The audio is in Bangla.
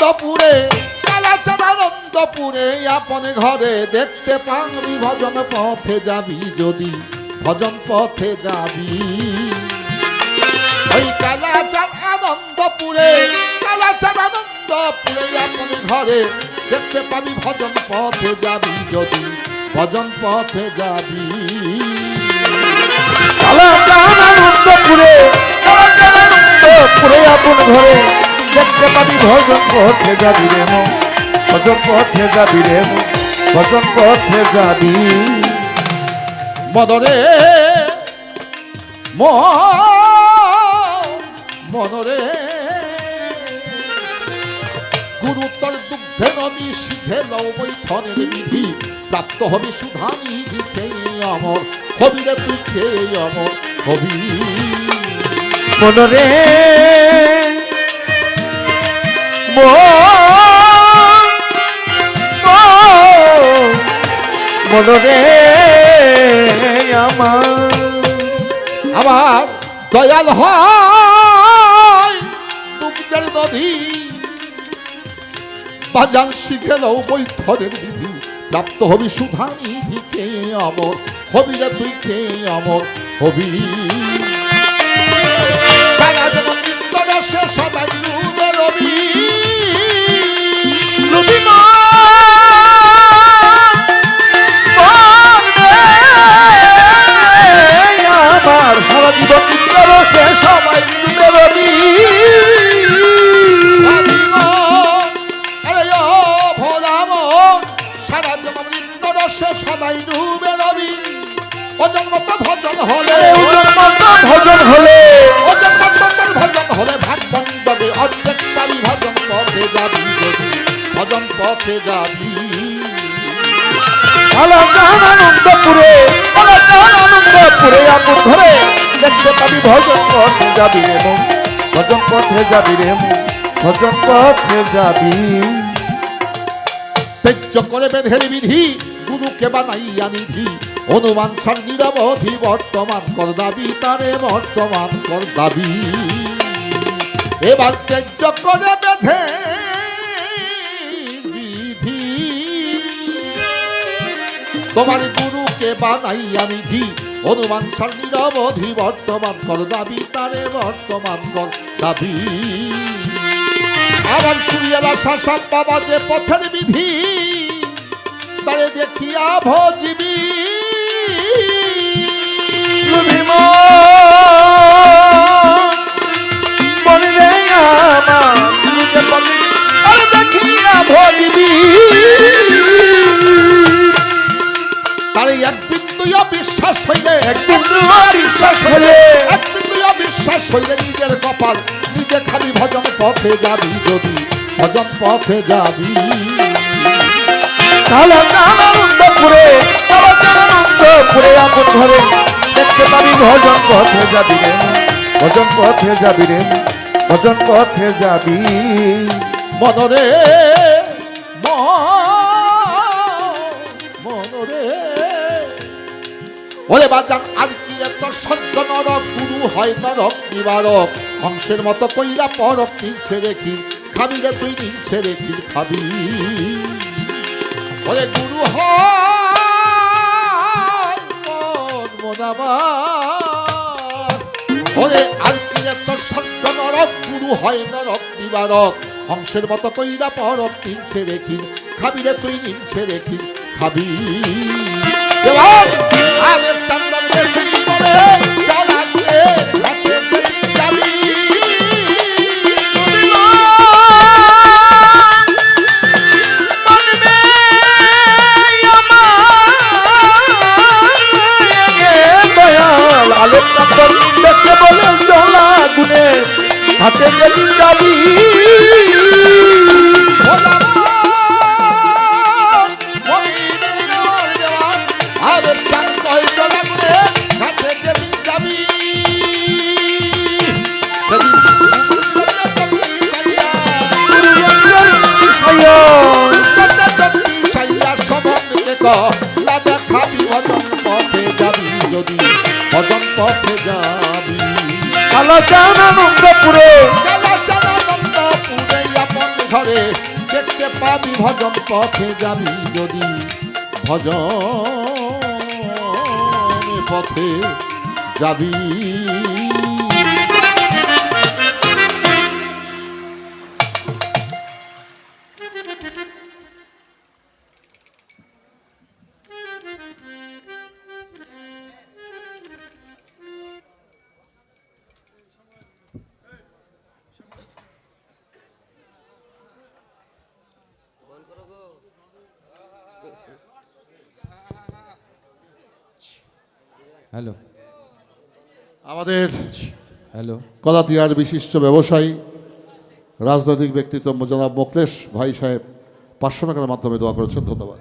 আনন্দপুরে কালাচাঁদ আনন্দপুরে আপন ঘরে দেখতে পাবি ভজন পথে যাবি যদি ভজন পথে যাবি ওই কালাচাঁদ আনন্দপুরে কালাচাঁদ আনন্দপুরে আপন ঘরে দেখতে পাবি ভজন পথে যাবি যদি ভজন পথে যাবি কালাচাঁদ আনন্দপুরে আপন ঘরে দেখতে পাবি ভজন পথে যাবি রে মন ভজন পথে যাবি রে মন ভজন পথে যাবি মদরে মনরে গুরুতর দুগ্ধে নদী শিখে লও বৈঠনের বিধি প্রাপ্ত হবি সুধা নিধি খেয়ে অমর হবি রে তুই খেয়ে অমর হবি মনরে মনরে আমার দয়াল হয় দুগ্ধের নদী বাজান শিখে লও বৈঠনের বিধি প্রাপ্ত হবি সুধা নিধি খেয়ে অমর হবি রে তুই খেয়ে অমর হবি সারা জীবন নিত্যরসে সদাই ডুবে রবি আমার সারা জীবন নিত্যরসে সবাই ডুবে রবি সারা জীবন নিত্যরসে সদাই ডুবে রবি ওজন মত ভজন হলে ভজন হলে ওজন মত ভজন হলে ভাগ বন্ধে অর্ধেক পাবি ভজন পথে যাবি যদি ভজন পথে যাবি কালাচাঁদ আনন্দপুরে আপন ঘরে দেখতে পাবি ভজন পথে যাবি রে মন ভজন পথে যাবি রে মন ভজন পথে যাবি তেজ্য করে বেঁধের বিধি গুরুকে বানাইয়া নিধি অনুমান সার নিরবধি বর্তমান কর দাবি তারে বর্তমান কর দাবি এবার তেজ্য করে বেঁধে বিধি তোমার গুরুকে বানাইয়া নিধি অনুমান সার নিরবধি বর্তমান কর দাবি তারে বর্তমান কর দাবি আবার সুরিয়ালা শাসক বাবা যে পথের বিধি তারে দেখিয়া ভজিবি তারে এক বিন্দু বিশ্বাস হইলে বিশ্বাস হইলে নিজের কপাল নিজে খালি ভজন পথে যাবি যদি ভজন পথে যাবি কালাচাঁদ আনন্দপুরে আপন ঘরে দেখতে পাবি ভজন পথে যাবি রে ভজন পথে যাবি রে ভজন পথে যাবি মনরে মনরে ওরে বাজান আর কি এত সত্য নরক গুরু হয় নরক নিবারক হংসের মতো কইরা পরক নিচে রেখি খাবি রে তুই নিচে রেখি খাবি ওরে গুরু হয় ওরে আর কি এত সত্য নরক গুরু হয় নরক নিবারক হংসের মতো কইরা পরক নিচে রেখি খাবি রে তুই নিচে রেখি খাবি আলের চন্দন বেশি বলে চলাতে যাবি আলের চন্দন দেখতে বলে চলা গুনে হাতে গেলি যাবি ভজন পথে যাবি কালাচাঁদ আনন্দপুরে আপন ঘরে পাবি ভজন পথে যাবি যদি ভজন পথে যাবি। হ্যালো আমাদের হ্যালো কলাতিয়ার বিশিষ্ট ব্যবসায়ী রাজনৈতিক ব্যক্তিত্ব জনাব মোকলেশ ভাই সাহেব 500 টাকার মাধ্যমে দোয়া করেছেন, ধন্যবাদ।